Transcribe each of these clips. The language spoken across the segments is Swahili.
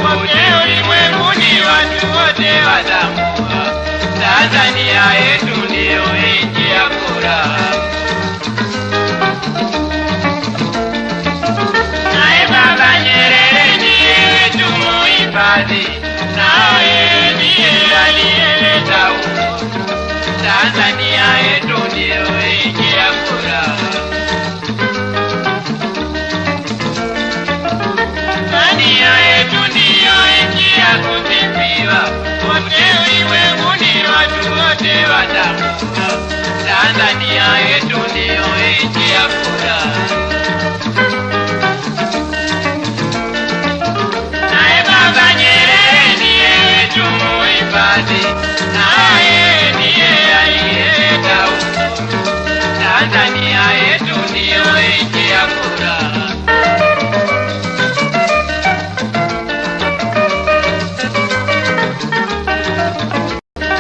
Kote ulimwenguni watu wote watambua, Tanzania yetu ndiyo nchi ya furaha. Naye Baba Nyerere ndiye wetu muhifadhi, naye ndiye aliyeleta uhuru. Tanzania yetu ndiyo nchi ya furaha. Tanzania yetu ndiyo nchi ya kusifiwa, kote ulimwenguni watu wote watambua, Tanzania yetu ndiyo nchi ya furaha. Naye Baba Nyerere ndiye wetu muhifadhi, naye ndiye aliyeleta uhuru. Tanzania yetu ndiyo nchi ya furaha.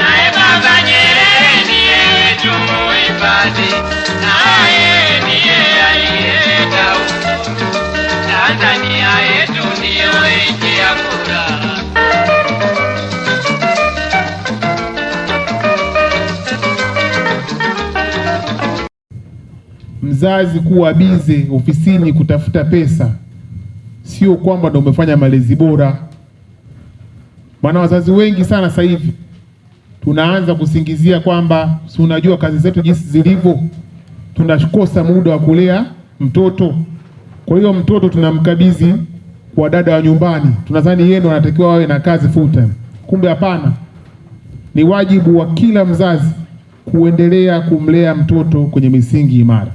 Naye Baba Nyerere ndiye wetu muhifadhi, naye ndiye aliyeleta uhuru. Tanzania yetu ndiyo nchi ya furaha. Mzazi kuwa bize ofisini kutafuta pesa sio kwamba ndio umefanya malezi bora. Maana wazazi wengi sana sasa hivi tunaanza kusingizia kwamba si unajua kazi zetu jinsi zilivyo, tunakosa muda wa kulea mtoto. Kwa hiyo mtoto tunamkabidhi kwa dada wa nyumbani, tunadhani yeye ndo anatakiwa awe na kazi full time. Kumbe hapana, ni wajibu wa kila mzazi kuendelea kumlea mtoto kwenye misingi imara.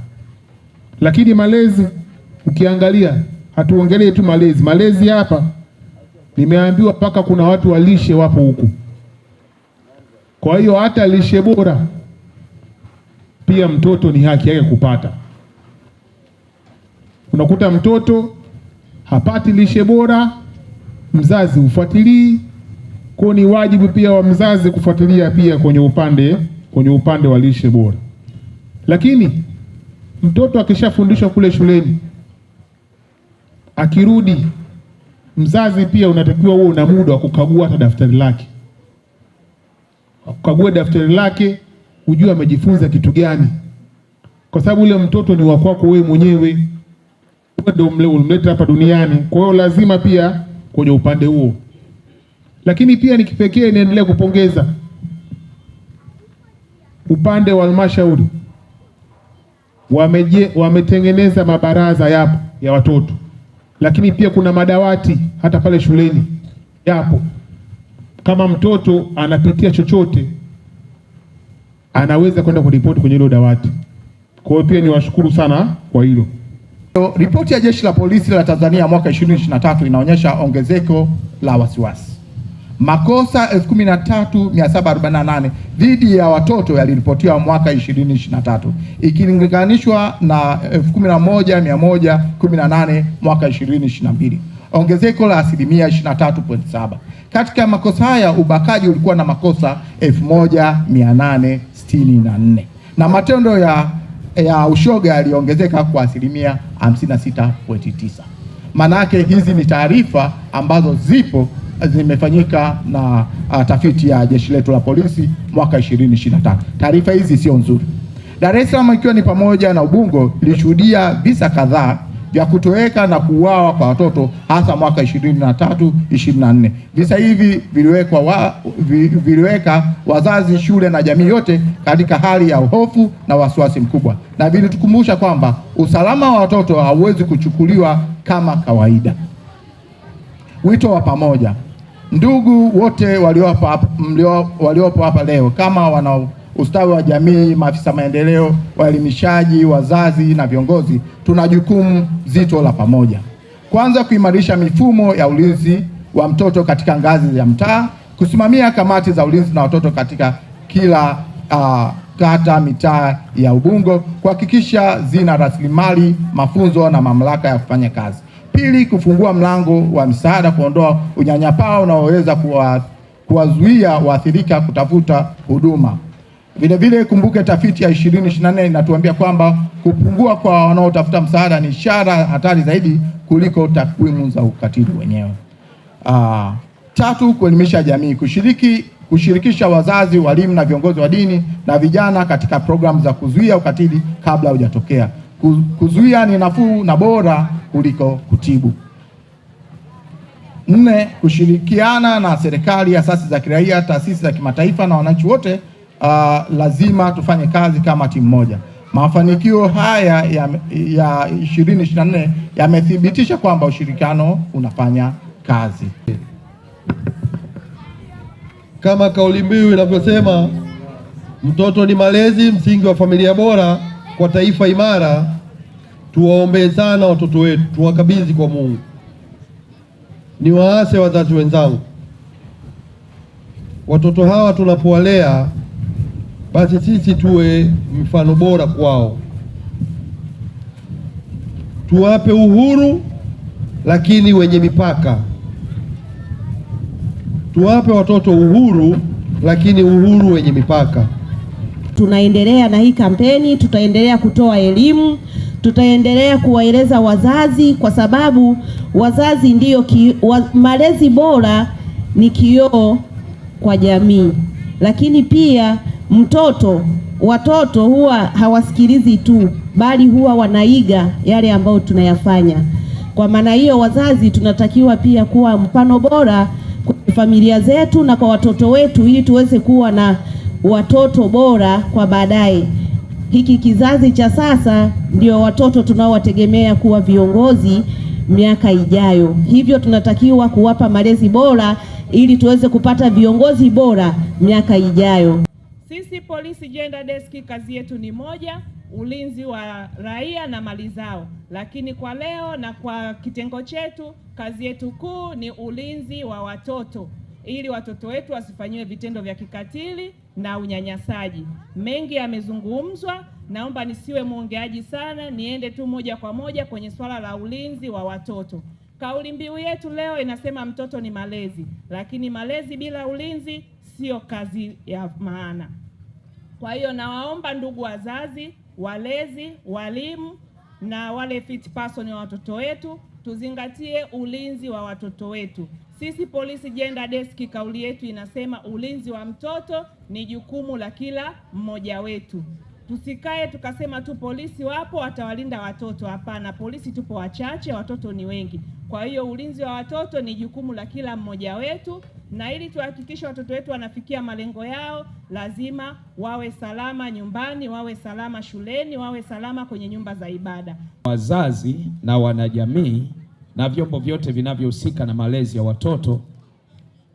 Lakini malezi ukiangalia, hatuongelee tu malezi hapa, nimeambiwa mpaka kuna watu walishe wapo huku. Kwa hiyo hata lishe bora pia mtoto ni haki yake kupata. Unakuta mtoto hapati lishe bora, mzazi ufuatilii. Kwa ni wajibu pia wa mzazi kufuatilia pia kwenye upande wa lishe bora. Lakini mtoto akishafundishwa kule shuleni, akirudi, mzazi pia unatakiwa uwe una muda wa kukagua hata daftari lake. Kukagua daftari lake, ujue amejifunza kitu gani. Kwa sababu ule mtoto ni wa kwako wewe mwenyewe. Wewe ndio umleta hapa duniani. Kwa hiyo lazima pia kwenye upande huo. Lakini pia ni kipekee niendelee kupongeza upande wa halmashauri, wametengeneza mabaraza yapo ya watoto. Lakini pia kuna madawati hata pale shuleni yapo. Kama mtoto anapitia chochote, anaweza kwenda kuripoti kwenye hilo dawati. Kwa hiyo pia niwashukuru sana kwa hilo. Ripoti ya Jeshi la Polisi la Tanzania mwaka 2023 inaonyesha ongezeko la wasiwasi. Makosa 13748 dhidi ya watoto yaliripotiwa mwaka 2023 ikilinganishwa na 11118 mwaka 2022, ongezeko la 23.7%. Katika makosa haya ubakaji ulikuwa na makosa 1864 na matendo ya ushoga yaliongezeka kwa 56.9%. Manake hizi ni taarifa ambazo zimefanyika na tafiti ya jeshi letu la polisi mwaka 2025. Taarifa hizi sio nzuri. Dar es Salaam ikiwa ni pamoja na Ubungo ilishuhudia visa kadhaa vya kutoweka na kuuawa kwa watoto hasa mwaka 23-24. Visa hivi viliweka wazazi, shule na jamii yote katika hali ya hofu na wasiwasi mkubwa, na vilitukumbusha kwamba usalama wa watoto hauwezi kuchukuliwa kama kawaida. Wito wa pamoja. Ndugu wote waliopo hapa leo, kama wana ustawi wa jamii, maafisa maendeleo, waelimishaji, wazazi na viongozi, tuna jukumu zito la pamoja. Kwanza, kuimarisha mifumo ya ulinzi wa mtoto katika ngazi ya mtaa, kusimamia kamati za ulinzi na watoto katika kila kata, mitaa ya Ubungo, kuhakikisha zina rasilimali, mafunzo na mamlaka ya kufanya kazi. Pili, kufungua mlango wa msaada, kuondoa unyanyapaa unaoweza kuwazuia waathirika kutafuta huduma. Vile kumbuke tafiti ya 2024 inatuambia kwamba kupungua kwa wanaotafuta msaada ni ishara hatari zaidi kuliko takwimu za ukatili wenyewe. Tatu, kuelimisha jamii, kushirikisha wazazi, walimu na viongozi wa dini na vijana katika programu za kuzuia ukatili kabla hujatokea. Kuzuia ni nafuu na bora kuliko kutibu. 4, kushirikiana na serikali, asasi za kiraia, taasisi za kimataifa na wananchi wote. Lazima tufanye kazi kama timu moja. Mafanikio haya ya 2024 yamethibitisha kwamba ushirikiano unafanya kazi. Kama kauli mbiu inavyosema, mtoto ni malezi, msingi wa familia bora kwa taifa imara. Tuwaombee sana watoto wetu, tuwakabidhi kwa Mungu. Ni waase wazazi wenzangu, watoto hawa tunapowalea, basi sisi tuwe mfano bora kwao. Tuwape uhuru lakini wenye mipaka. Tuwape watoto uhuru lakini uhuru wenye mipaka. Tunaendelea na hii kampeni, tutaendelea kutoa elimu, tutaendelea kuwaeleza wazazi, kwa sababu wazazi ndiyo malezi bora ni kioo kwa jamii. Lakini pia watoto huwa hawasikilizi tu, bali huwa wanaiga yale ambayo tunayafanya. Kwa maana hiyo, wazazi tunatakiwa pia kuwa mfano bora kwa familia zetu na kwa watoto wetu, ili tuweze kuwa na watoto bora kwa baadaye. Hiki kizazi cha sasa ndio watoto tunaowategemea kuwa viongozi miaka ijayo. Hivyo tunatakiwa kuwapa malezi bora ili tuweze kupata viongozi bora miaka ijayo. Sisi Polisi Gender Desk kazi yetu ni moja, ulinzi wa raia na mali zao. Lakini kwa leo na kwa kitengo chetu, kazi yetu kuu ni ulinzi wa watoto, ili watoto wetu wasifanyiwe vitendo vya kikatili na unyanyasaji. Mengi yamezungumzwa, naomba nisiwe mwongeaji sana, niende tu moja kwa moja kwenye swala la ulinzi wa watoto. Kauli mbiu yetu leo inasema mtoto ni malezi, lakini malezi bila ulinzi sio kazi ya maana. Kwa hiyo nawaomba ndugu wazazi, walezi, walimu na wale fit person wa watoto wetu, tuzingatie ulinzi wa watoto wetu. Sisi Polisi Gender Desk kauli yetu inasema ulinzi wa mtoto ni jukumu la kila mmoja wetu. Tusikae tukasema tu polisi wapo watawalinda watoto. Hapana, polisi tupo wachache, watoto ni wengi. Kwa hiyo ulinzi wa watoto ni jukumu la kila mmoja wetu, na ili tuhakikishe watoto wetu wanafikia malengo yao, lazima wawe salama nyumbani, wawe salama shuleni, wawe salama kwenye nyumba za ibada. Wazazi na wanajamii na vyombo vyote vinavyohusika na malezi ya watoto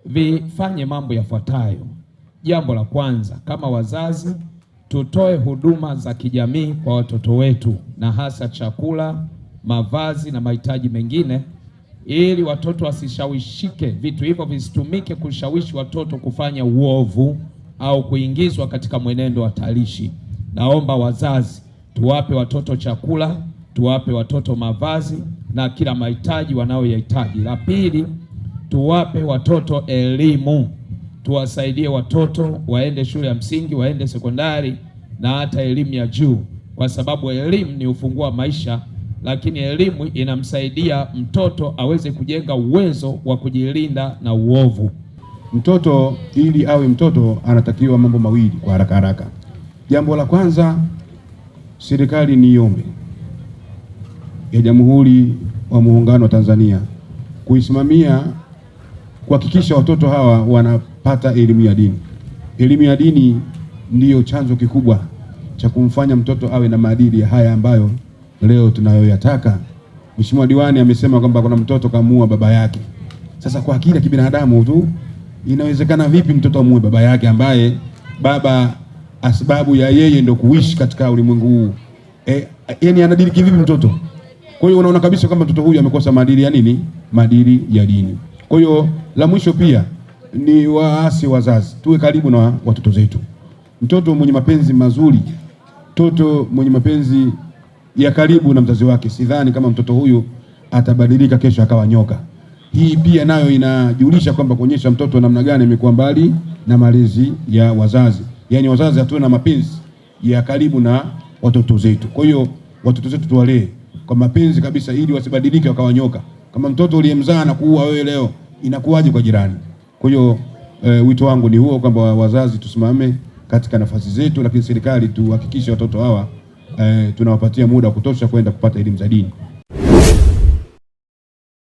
vifanye mambo yafuatayo. Jambo la kwanza, kama wazazi tutoe huduma za kijamii kwa watoto wetu, na hasa chakula, mavazi na mahitaji mengine, ili watoto wasishawishike, vitu hivyo visitumike kushawishi watoto kufanya uovu au kuingizwa katika mwenendo hatarishi. Naomba wazazi tuwape watoto chakula, tuwape watoto mavazi na kila mahitaji wanayoyahitaji. La pili, tuwape watoto elimu. Tuwasaidie watoto waende shule ya msingi, waende sekondari na hata elimu ya juu, kwa sababu elimu ni ufunguo wa maisha, lakini elimu inamsaidia mtoto aweze kujenga uwezo wa kujilinda na uovu. Mtoto ili awe mtoto anatakiwa mambo mawili kwa haraka haraka. Jambo la kwanza, serikali niombe ya Jamhuri wa Muungano wa Tanzania kuisimamia kuhakikisha watoto hawa wanapata elimu ya dini. Elimu ya dini ndiyo chanzo kikubwa cha kumfanya mtoto awe na maadili haya ambayo leo tunayoyataka. Mheshimiwa Diwani amesema kwamba kuna mtoto kamuua baba yake. Sasa kwa akili ya kibinadamu tu, inawezekana vipi mtoto amuue baba yake ambaye baba sababu ya yeye ndio kuishi katika ulimwengu huu? Yani anadiriki vipi mtoto? Kwa hiyo unaona kabisa kwamba mtoto huyu amekosa maadili ya nini? Maadili ya dini. Kwa hiyo la mwisho pia ni waasi wazazi, tuwe karibu na watoto zetu. Mtoto mwenye mapenzi mazuri, mtoto mwenye mapenzi ya karibu na mzazi wake, sidhani kama mtoto huyu atabadilika kesho akawa nyoka. Hii pia nayo inajulisha kwamba kuonyesha mtoto namna gani amekuwa mbali na malezi ya wazazi. Yaani wazazi hatuwe na mapenzi ya karibu na watoto zetu. Kwa hiyo watoto zetu tuwalee kwa mapenzi kabisa, ili wasibadilike wakawa nyoka. Kama mtoto uliyemzaa na kuua wewe leo, inakuwaje kwa jirani? Kwa hiyo wito wangu ni huo kwamba wazazi tusimame katika nafasi zetu, lakini serikali tuhakikishe watoto hawa tunawapatia muda wa kutosha kwenda kupata elimu za dini.